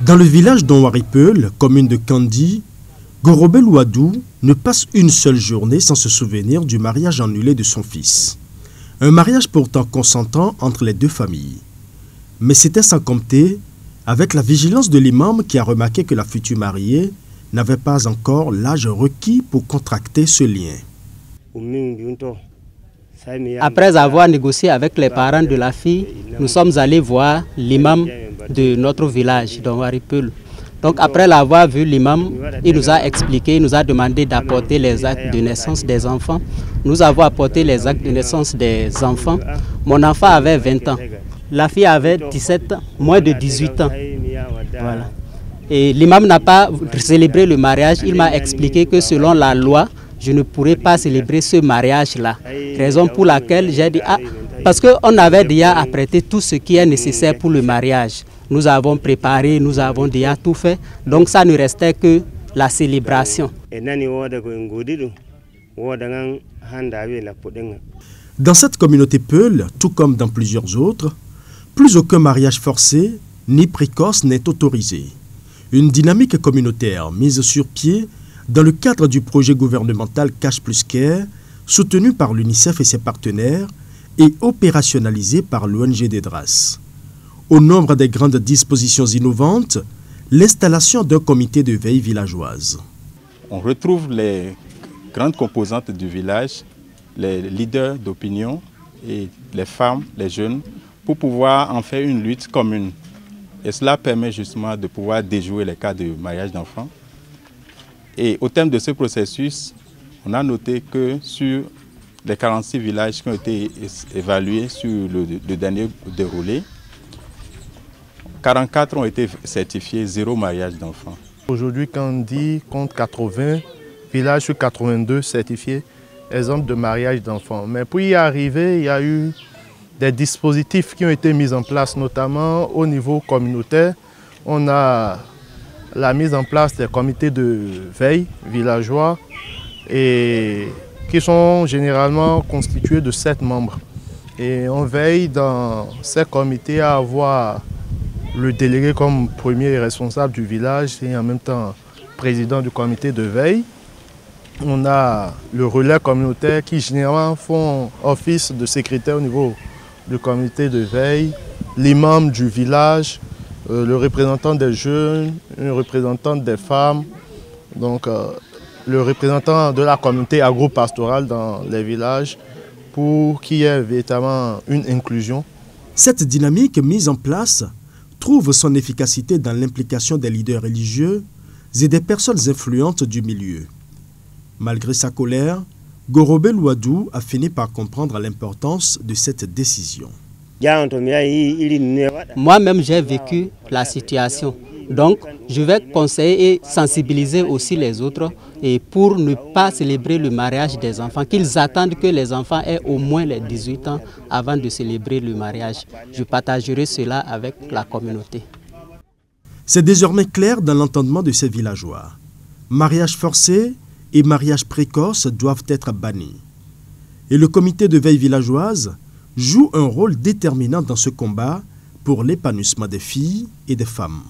Dans le village d'Onwaripeul, commune de Kandi, Gorobel Ouadou ne passe une seule journée sans se souvenir du mariage annulé de son fils. Un mariage pourtant consentant entre les deux familles. Mais c'était sans compter avec la vigilance de l'imam qui a remarqué que la future mariée n'avait pas encore l'âge requis pour contracter ce lien. Après avoir négocié avec les parents de la fille, nous sommes allés voir l'imam de notre village, d'Onwaripeul. Donc après l'avoir vu, l'imam, il nous a expliqué, il nous a demandé d'apporter les actes de naissance des enfants. Nous avons apporté les actes de naissance des enfants. Mon enfant avait 20 ans. La fille avait 17 ans, moins de 18 ans. Voilà. Et l'imam n'a pas célébré le mariage. Il m'a expliqué que selon la loi, je ne pourrais pas célébrer ce mariage-là. Raison pour laquelle j'ai dit, parce qu'on avait déjà apprêté tout ce qui est nécessaire pour le mariage. Nous avons préparé, nous avons déjà tout fait. Donc ça ne restait que la célébration. Dans cette communauté Peul, tout comme dans plusieurs autres, plus aucun mariage forcé ni précoce n'est autorisé. Une dynamique communautaire mise sur pied dans le cadre du projet gouvernemental Cash Plus Care, soutenu par l'UNICEF et ses partenaires et opérationnalisé par l'ONG Dedras. Au nombre des grandes dispositions innovantes, l'installation d'un comité de veille villageoise. On retrouve les grandes composantes du village, les leaders d'opinion et les femmes, les jeunes, pour pouvoir en faire une lutte commune. Et cela permet justement de pouvoir déjouer les cas de mariage d'enfants. Et au terme de ce processus, on a noté que sur les 46 villages qui ont été évalués sur le dernier déroulé, 44 ont été certifiés zéro mariage d'enfants. Aujourd'hui, Kandi compte 80 villages sur 82 certifiés exemple de mariage d'enfants. Mais pour y arriver, il y a eu des dispositifs qui ont été mis en place, notamment au niveau communautaire. On a la mise en place des comités de veille villageois et qui sont généralement constitués de 7 membres. Et on veille dans ces comités à avoir le délégué comme premier responsable du village et en même temps président du comité de veille. On a le relais communautaire qui généralement font office de secrétaire au niveau du comité de veille, l'imam du village, le représentant des jeunes, une représentante des femmes, donc le représentant de la communauté agro-pastorale dans les villages pour qu'il y ait véritablement une inclusion. Cette dynamique mise en place trouve son efficacité dans l'implication des leaders religieux et des personnes influentes du milieu. Malgré sa colère, Gorobel Ouadou a fini par comprendre l'importance de cette décision. Moi-même, j'ai vécu la situation. Donc, je vais conseiller et sensibiliser aussi les autres et pour ne pas célébrer le mariage des enfants, qu'ils attendent que les enfants aient au moins les 18 ans avant de célébrer le mariage. Je partagerai cela avec la communauté. C'est désormais clair dans l'entendement de ces villageois. Mariage forcé et mariage précoce doivent être bannis. Et le comité de veille villageoise joue un rôle déterminant dans ce combat pour l'épanouissement des filles et des femmes.